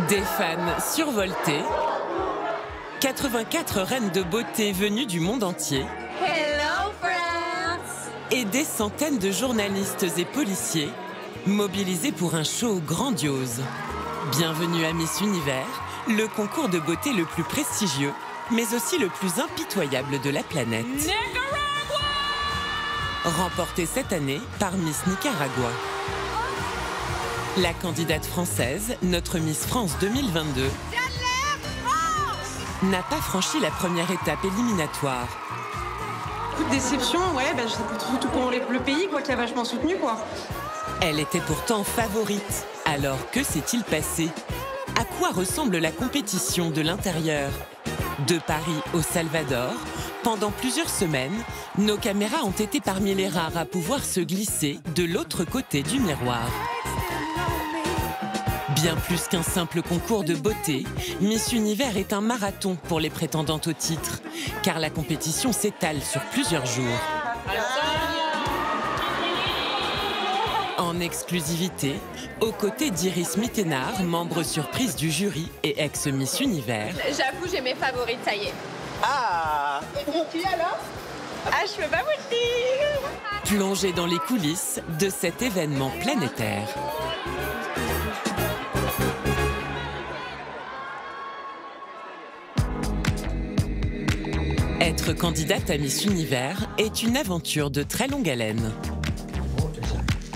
Des fans survoltés, 84 reines de beauté venues du monde entier. Hello France! Et des centaines de journalistes et policiers mobilisés pour un show grandiose. Bienvenue à Miss Univers, le concours de beauté le plus prestigieux, mais aussi le plus impitoyable de la planète. Nicaragua! Remporté cette année par Miss Nicaragua. La candidate française, notre Miss France 2022, n'a pas franchi la première étape éliminatoire. Coup de déception, ouais, surtout pour le pays quoi, qui a vachement soutenu quoi. Elle était pourtant favorite. Alors que s'est-il passé? À quoi ressemble la compétition de l'intérieur? De Paris au Salvador, pendant plusieurs semaines, nos caméras ont été parmi les rares à pouvoir se glisser de l'autre côté du miroir. Bien plus qu'un simple concours de beauté, Miss Univers est un marathon pour les prétendantes au titre, car la compétition s'étale sur plusieurs jours. En exclusivité, aux côtés d'Iris Mittenard, membre surprise du jury et ex-Miss Univers. J'avoue, j'ai mes favorites, ça y est. Ah! Et pour qui alors? Ah, je peux pas vous le dire! Plongée dans les coulisses de cet événement planétaire. Être candidate à Miss Univers est une aventure de très longue haleine.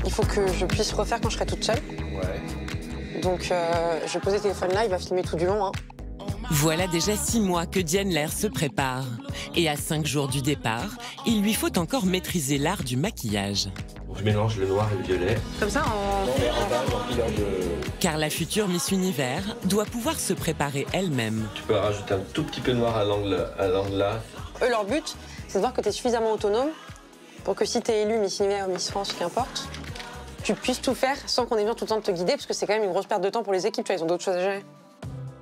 Il faut que je puisse refaire quand je serai toute seule. Ouais. Donc je vais poser le téléphone là, il va filmer tout du long. Hein. Voilà déjà 6 mois que Diane Lair se prépare. Et à 5 jours du départ, il lui faut encore maîtriser l'art du maquillage. Je mélange le noir et le violet. Comme ça, Car la future Miss Univers doit pouvoir se préparer elle-même. Tu peux rajouter un tout petit peu de noir à l'angle là. eux, leur but, c'est de voir que tu es suffisamment autonome pour que si tu es élu Miss Univers ou Miss France, qu'importe, tu puisses tout faire sans qu'on ait besoin tout le temps de te guider, parce que c'est quand même une grosse perte de temps pour les équipes, tu vois, ils ont d'autres choses à gérer.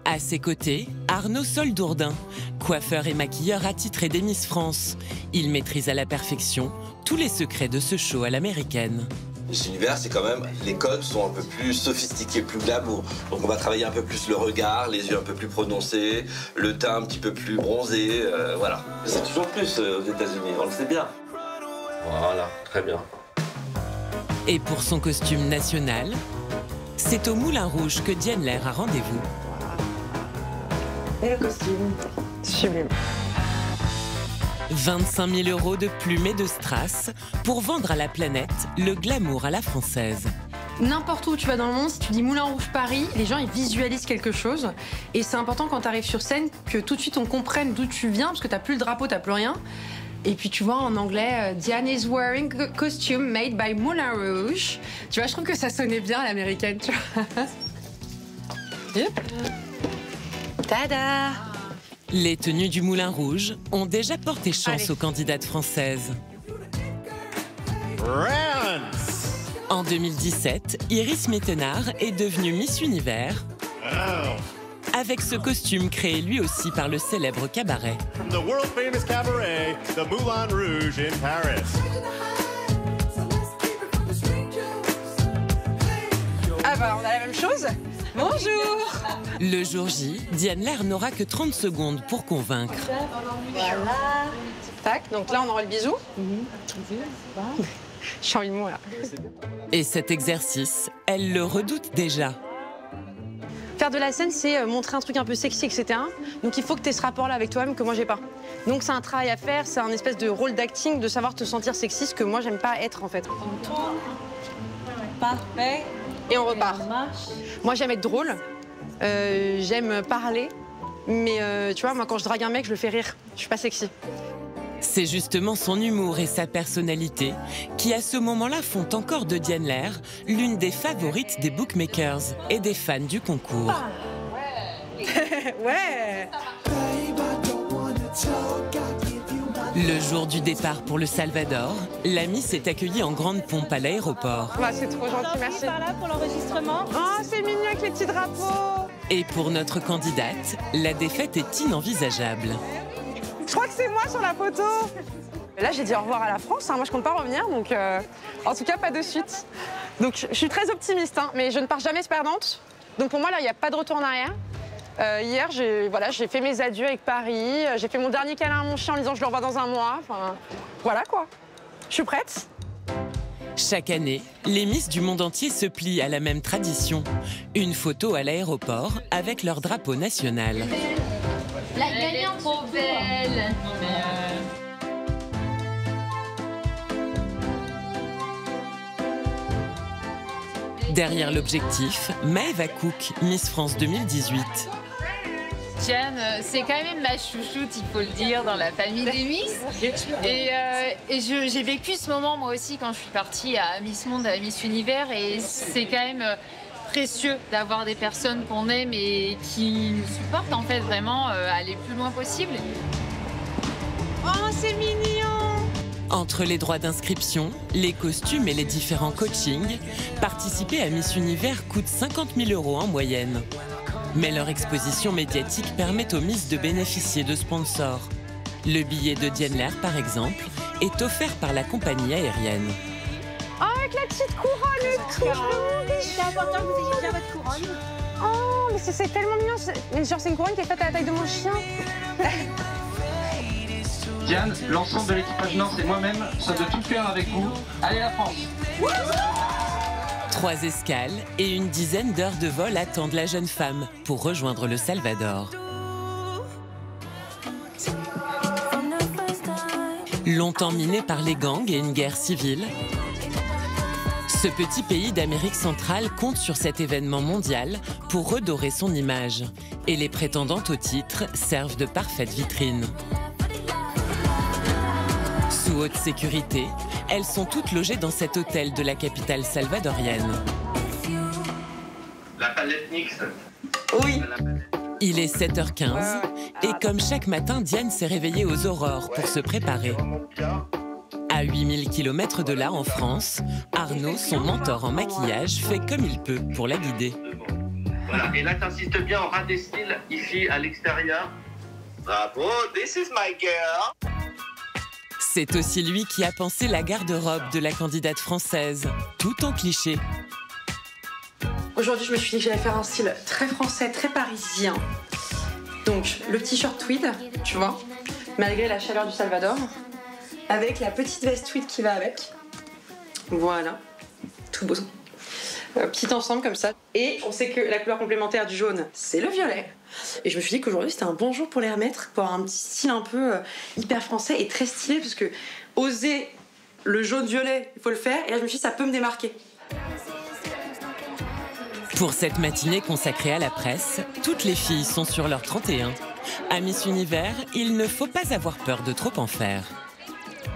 À ses côtés, Arnaud Soldourdin, coiffeur et maquilleur attitré des Miss France. Il maîtrise à la perfection tous les secrets de ce show à l'américaine. Miss Univers, c'est quand même, les codes sont un peu plus sophistiqués, plus glamour. Donc on va travailler un peu plus le regard, les yeux un peu plus prononcés, le teint un petit peu plus bronzé, voilà. C'est toujours plus aux États-Unis, on le sait bien. Voilà, très bien. Et pour son costume national, c'est au Moulin Rouge que Diane Lair a rendez-vous. Et le costume. Sublime. 25 000 € de plumes et de strass pour vendre à la planète le glamour à la française. N'importe où tu vas dans le monde, si tu dis Moulin Rouge Paris, les gens ils visualisent quelque chose. Et c'est important quand tu arrives sur scène que tout de suite on comprenne d'où tu viens, parce que t'as plus le drapeau, t'as plus rien. Et puis tu vois en anglais, Diane is wearing a costume made by Moulin Rouge. Tu vois, je trouve que ça sonnait bien à l'américaine, tu vois. Yep. Tada! Les tenues du Moulin Rouge ont déjà porté chance aux candidates françaises. En 2017, Iris Mittenard est devenue Miss Univers avec ce costume créé lui aussi par le célèbre cabaret. The world famous cabaret, the Moulin Rouge in Paris. Ah bah on a la même chose. Bonjour! Le jour J, Diane Lair n'aura que 30 secondes pour convaincre. Voilà. Tac, donc là on aura le bisou. J'ai envie de mourir. Et cet exercice, elle le redoute déjà. Faire de la scène, c'est montrer un truc un peu sexy, etc. Donc il faut que tu aies ce rapport-là avec toi-même que moi j'ai pas. Donc c'est un travail à faire, c'est un espèce de rôle d'acting, de savoir te sentir sexy, ce que moi j'aime pas être en fait. On tourne. Parfait. Et on repart. On marche. Moi j'aime être drôle, j'aime parler, mais tu vois, moi quand je drague un mec, je le fais rire. Je suis pas sexy. C'est justement son humour et sa personnalité qui, à ce moment-là, font encore de Diane Lair l'une des favorites des bookmakers et des fans du concours. Ouais. Le jour du départ pour le Salvador, la Miss est accueillie en grande pompe à l'aéroport. Bah, c'est trop gentil, merci. Par là pour l'enregistrement. Oh, c'est mignon avec les petits drapeaux. Et pour notre candidate, la défaite est inenvisageable. Je crois que c'est moi sur la photo. Là, j'ai dit au revoir à la France. Moi, je compte pas revenir, donc en tout cas, pas de suite. Donc, je suis très optimiste, hein, mais je ne pars jamais perdante. Donc pour moi, là, il n'y a pas de retour en arrière. Hier, j'ai fait mes adieux avec Paris. J'ai fait mon dernier câlin à mon chien en disant je le revois dans un mois. Enfin, voilà quoi. Je suis prête. Chaque année, les Miss du monde entier se plient à la même tradition. Une photo à l'aéroport avec leur drapeau national. La gagnante trop belle. Derrière l'objectif, Maëva Cook, Miss France 2018. Diane, c'est quand même ma chouchoute, il faut le dire, dans la famille des Miss. Et j'ai vécu ce moment moi aussi quand je suis partie à Miss Monde, à Miss Univers. Et c'est quand même précieux d'avoir des personnes qu'on aime et qui nous supportent en fait vraiment à aller plus loin possible. Oh, c'est mignon! Entre les droits d'inscription, les costumes et les différents coachings, participer à Miss Univers coûte 50 000 € en moyenne. Mais leur exposition médiatique permet aux Miss de bénéficier de sponsors. Le billet de Diane Lair, par exemple, est offert par la compagnie aérienne. Oh, avec la petite couronne et tout! C'est important que vous ayez bien votre couronne. Oh, mais c'est tellement mignon! Mais genre, c'est une couronne qui est faite à la taille de mon chien. Diane, l'ensemble de l'équipage Nord, c'est moi-même, ça de tout cœur avec vous. Allez la France! 3 escales et une dizaine d'heures de vol attendent la jeune femme pour rejoindre le Salvador. Longtemps miné par les gangs et une guerre civile, ce petit pays d'Amérique centrale compte sur cet événement mondial pour redorer son image. Et les prétendantes au titre servent de parfaites vitrines. Sous haute sécurité, elles sont toutes logées dans cet hôtel de la capitale salvadorienne. La palette mixte. Oui. Il est 7h15 et comme chaque matin, Diane s'est réveillée aux aurores pour se préparer. À 8000 km de là, en France, Arnaud, son mentor en maquillage, fait comme il peut pour la guider. Voilà, et là t'insistes bien en ras des styles, ici à l'extérieur. Bravo, this is my girl. C'est aussi lui qui a pensé la garde-robe de la candidate française, tout en cliché. Aujourd'hui, je me suis dit que j'allais faire un style très français, très parisien. Donc, le t-shirt tweed, tu vois, malgré la chaleur du Salvador, avec la petite veste tweed qui va avec. Voilà, tout beau. Petit ensemble comme ça. Et on sait que la couleur complémentaire du jaune, c'est le violet. Et je me suis dit qu'aujourd'hui, c'était un bon jour pour les remettre, pour avoir un petit style un peu hyper français et très stylé, parce que oser le jaune-violet, il faut le faire. Et là, je me suis dit, ça peut me démarquer. Pour cette matinée consacrée à la presse, toutes les filles sont sur leur 31. À Miss Univers, il ne faut pas avoir peur de trop en faire.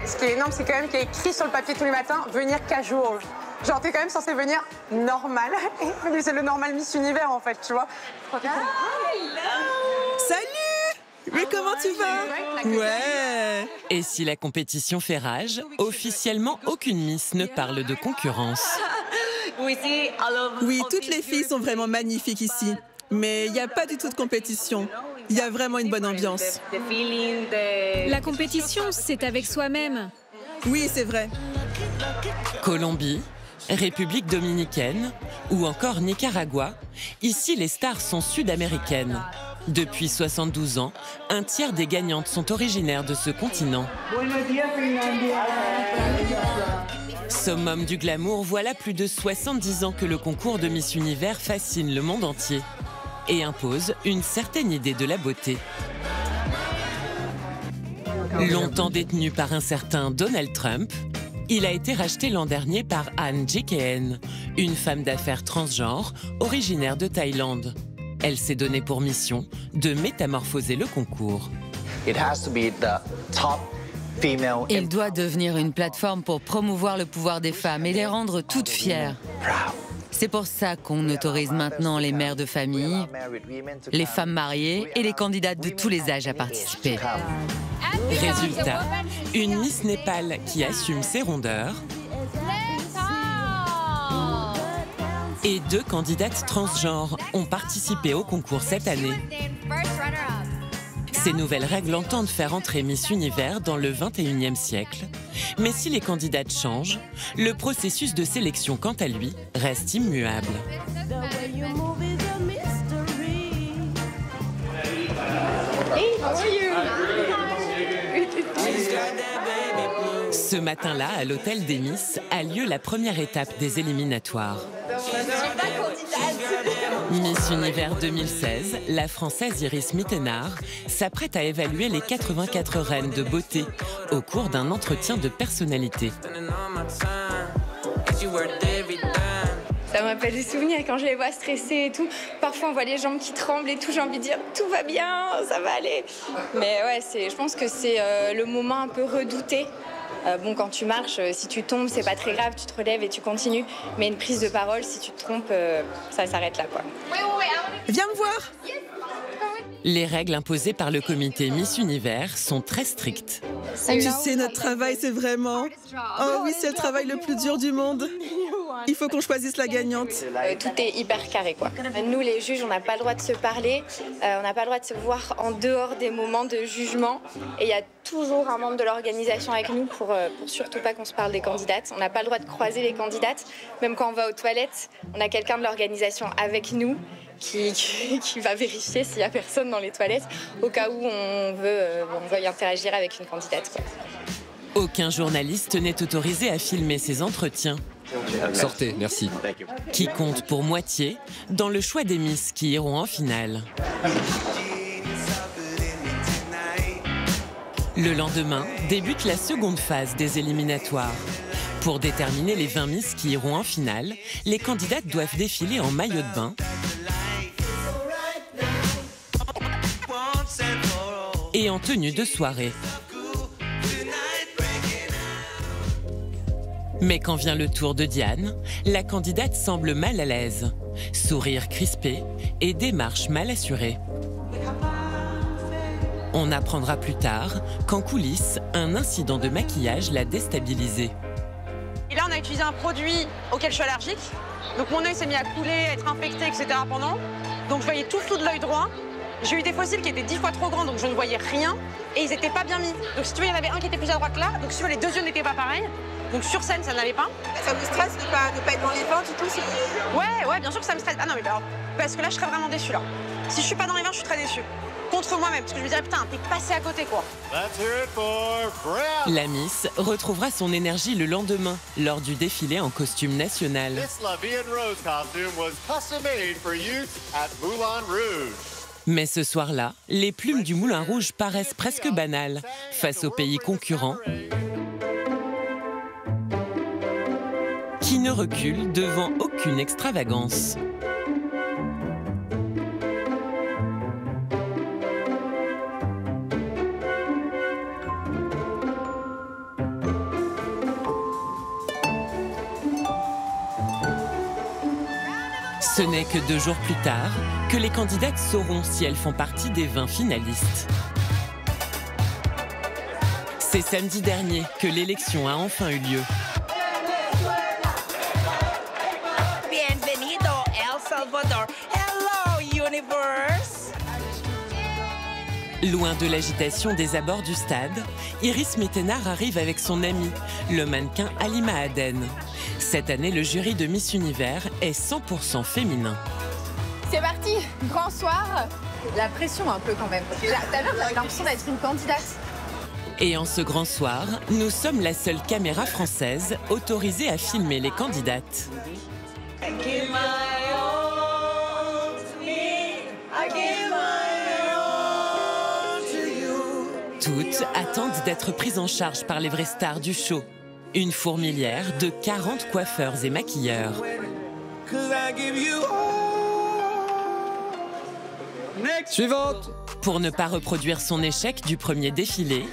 Ce qui est énorme, c'est quand même qu'il y a écrit sur le papier tous les matins, venir casual. Genre, t'es quand même censé venir normal. Et c'est le normal Miss Univers, en fait, tu vois. Salut! Mais comment tu vas? Ouais! Et si la compétition fait rage, officiellement, aucune Miss ne parle de concurrence. Oui, toutes les filles sont vraiment magnifiques ici. Mais il n'y a pas du tout de compétition. Il y a vraiment une bonne ambiance. La compétition, c'est avec soi-même. Oui, c'est vrai. Colombie, République dominicaine ou encore Nicaragua, ici les stars sont sud-américaines. Depuis 72 ans, un tiers des gagnantes sont originaires de ce continent. Summum du glamour, voilà plus de 70 ans que le concours de Miss Univers fascine le monde entier et impose une certaine idée de la beauté. Longtemps détenu par un certain Donald Trump, il a été racheté l'an dernier par Han Ji-keen, une femme d'affaires transgenre originaire de Thaïlande. Elle s'est donnée pour mission de métamorphoser le concours. Il doit devenir une plateforme pour promouvoir le pouvoir des femmes et les rendre toutes fières. C'est pour ça qu'on autorise maintenant les mères de famille, les femmes mariées et les candidates de tous les âges à participer. Résultat, une Miss Népal qui assume ses rondeurs et 2 candidates transgenres ont participé au concours cette année. Ces nouvelles règles entendent faire entrer Miss Univers dans le 21e siècle. Mais si les candidates changent, le processus de sélection, quant à lui, reste immuable. Hey, how are you? Ce matin-là, à l'hôtel des Miss, a lieu la première étape des éliminatoires. Miss Univers 2016, la Française Iris Mittenard s'apprête à évaluer les 84 reines de beauté au cours d'un entretien de personnalité. Ça me rappelle des souvenirs quand je les vois stressées et tout. Parfois, on voit les jambes qui tremblent et tout. J'ai envie de dire tout va bien, ça va aller. Mais ouais, je pense que c'est le moment un peu redouté. Bon, quand tu marches, si tu tombes, c'est pas très grave, tu te relèves et tu continues. Mais une prise de parole, si tu te trompes, ça s'arrête là, quoi. Viens me voir! Les règles imposées par le comité Miss Univers sont très strictes. Tu sais, notre travail, c'est vraiment... Oh oui, c'est le travail le plus dur du monde. Il faut qu'on choisisse la gagnante. Tout est hyper carré, quoi. Nous, les juges, on n'a pas le droit de se parler, on n'a pas le droit de se voir en dehors des moments de jugement. Et il y a toujours un membre de l'organisation avec nous pour surtout pas qu'on se parle des candidates. On n'a pas le droit de croiser les candidates. Même quand on va aux toilettes, on a quelqu'un de l'organisation avec nous qui va vérifier s'il n'y a personne dans les toilettes au cas où on veuille interagir avec une candidate, quoi. Aucun journaliste n'est autorisé à filmer ces entretiens. Sortez, merci. Qui compte pour moitié dans le choix des Miss qui iront en finale. Le lendemain débute la seconde phase des éliminatoires. Pour déterminer les 20 Miss qui iront en finale, les candidates doivent défiler en maillot de bain et en tenue de soirée. Mais quand vient le tour de Diane, la candidate semble mal à l'aise. Sourire crispé et démarche mal assurée. On apprendra plus tard qu'en coulisses, un incident de maquillage l'a déstabilisée. Et là, on a utilisé un produit auquel je suis allergique. Donc mon œil s'est mis à couler, à être infecté, etc. pendant. Donc je voyais tout flou de l'œil droit. J'ai eu des fossiles qui étaient 10 fois trop grands, donc je ne voyais rien. Et ils n'étaient pas bien mis. Donc si tu veux, il y en avait un qui était plus à droite là. Donc si tu veux, les deux yeux n'étaient pas pareils. Donc sur scène, ça n'allait pas. Ça vous stresse de pas être dans les vents, du tout? Ouais, bien sûr que ça me stresse. Ah non, mais alors, parce que là, je serais vraiment déçue, là. Si je suis pas dans les vents, je suis très déçue. Contre moi-même, parce que je me dirais, putain, t'es passé à côté, quoi. La Miss retrouvera son énergie le lendemain, lors du défilé en costume national. Mais ce soir-là, les plumes du Moulin Rouge paraissent presque banales face aux pays concurrents qui ne reculent devant aucune extravagance. Ce n'est que 2 jours plus tard que les candidates sauront si elles font partie des 20 finalistes. C'est samedi dernier que l'élection a enfin eu lieu. Bienvenido El Salvador. Hello, universe. Loin de l'agitation des abords du stade, Iris Mittenard arrive avec son amie, le mannequin Halima Aden. Cette année, le jury de Miss Univers est 100% féminin. C'est parti, grand soir. La pression un peu quand même. T'as l'impression d'être une candidate. Et en ce grand soir, nous sommes la seule caméra française autorisée à filmer les candidates. Toutes attendent d'être prises en charge par les vraies stars du show. Une fourmilière de 40 coiffeurs et maquilleurs. Suivante. Pour ne pas reproduire son échec du premier défilé,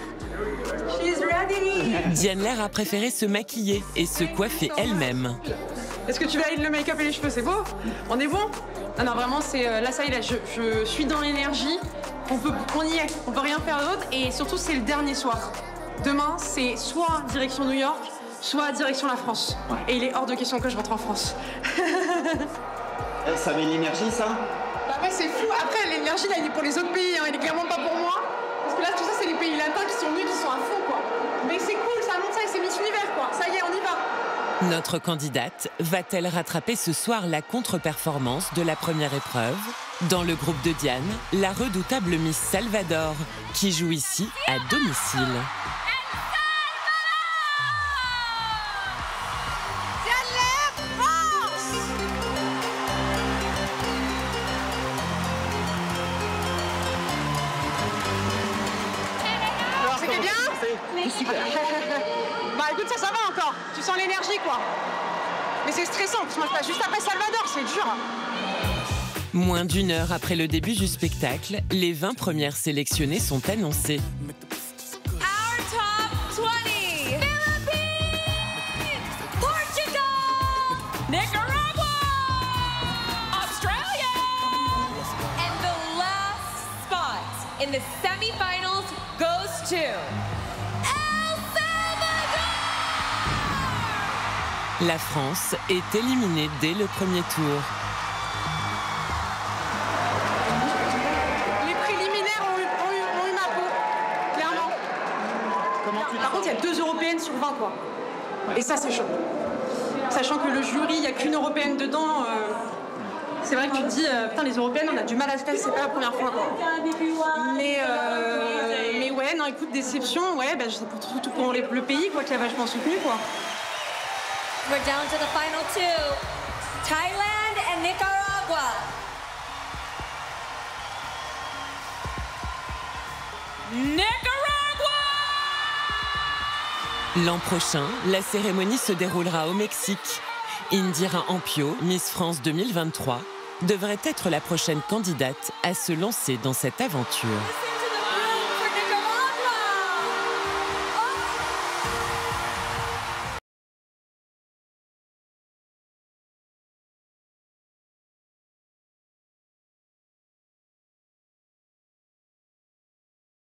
Diane Lair a préféré se maquiller et se coiffer elle-même. Est-ce que tu valides le make-up et les cheveux? C'est beau? On est bon? Non, vraiment, c'est là, ça y est, là, je suis dans l'énergie. On y est, on peut rien faire d'autre. Et surtout, c'est le dernier soir. Demain, c'est soit direction New York, soit direction la France. Et il est hors de question que je rentre en France. Ça met l'énergie, ça? Bah ouais, c'est fou. Après, l'énergie, là, il est pour les autres pays, hein. Il est clairement pas pour moi. Parce que là, tout ça, c'est les pays latins qui sont venus, qui sont à fond, quoi. Mais c'est cool, ça montre ça et c'est Miss Univers, quoi. Ça y est, on y va. Notre candidate va-t-elle rattraper ce soir la contre-performance de la première épreuve? Dans le groupe de Diane, la redoutable Miss Salvador, qui joue ici à domicile. Alors, c'était bien? Super. Bah écoute, ça va encore. Tu sens l'énergie, quoi. Mais c'est stressant, parce que moi, je passe juste après Salvador, c'est dur. Moins d'1 heure après le début du spectacle, les 20 premières sélectionnées sont annoncées. Our top 20. Philippines, Portugal, Nicaragua, Australia. And the last spot in the semifinals goes to El Salvador. La France est éliminée dès le premier tour. Par contre, il y a 2 européennes sur 20, quoi. Et ça, c'est chaud. Sachant que le jury, il n'y a qu'une européenne dedans, c'est vrai que tu te dis, putain, les européennes, on a du mal à se faire, c'est pas la première fois, quoi. Mais ouais, non, écoute, déception, ouais, bah, surtout pour le pays, quoi, qui a vachement soutenu, quoi. We're down to the final 2. Thailand and Nicaragua. L'an prochain, la cérémonie se déroulera au Mexique. Indira Ampio, Miss France 2023, devrait être la prochaine candidate à se lancer dans cette aventure.